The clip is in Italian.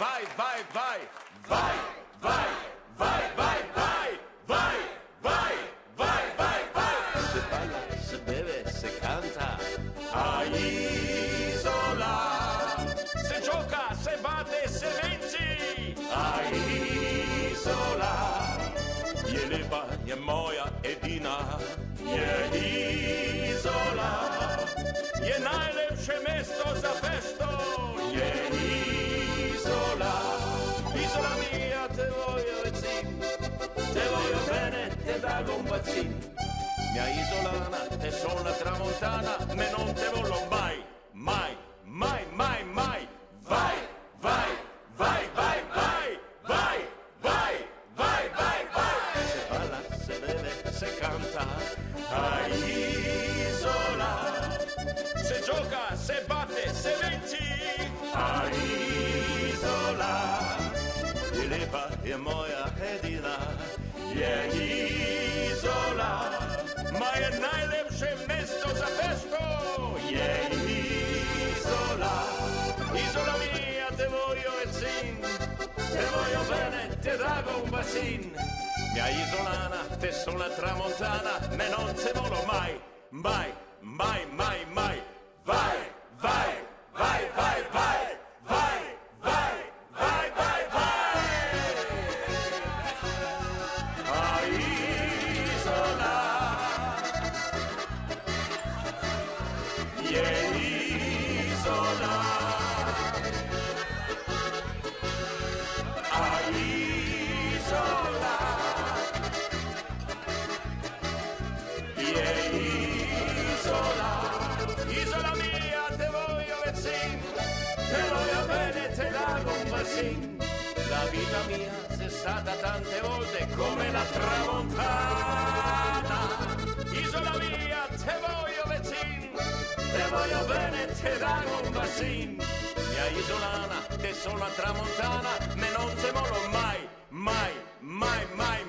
vai, vai, vai, vai, vai, vai, vai, vai, vai, vai, vai, vai, vai. Se balla, se beve, se canta. A Isola, se gioca, se batte, se vinci. A Isola, je lepa, je moja edina. Je Izola, je najlepše mesto za fešto. Je Izola, Isola mia, te voglio vicin, te voglio bene, te dago un bacin. Mia isolana, te sono la tramontana, me non te voglio mai, mai, mai, mai, mai. Vai, vai, vai, vai, vai, vai, vai, vai, vai, vai. Se balla, se beve, se canta. A Isola, se gioca, se batte, se vinci. A Isola, Je lepa, je moja edina. je Izola, ma je najlepše mesto za fešto. Je Izola, Isola mia, te voglio vicin, te voglio bene, te dago un bacin. Mia isolana, te sono la tramontana, me non te voglio mai, mai, mai, mai, mai. Vai, vai, vai, vai, vai, vai, vai, vai, vai, vai. A Isola, je Izola. A Isola, je Izola. Isola mia, te voglio vicin, te voglio bene, te dago un bacin. La vita mia c'è stata tante volte come la tramontana. Isola mia, te voglio vicin, te voglio bene, te dago un bacin. Mia isolana, te sono la tramontana, me non te moro mai, mai, mai, mai,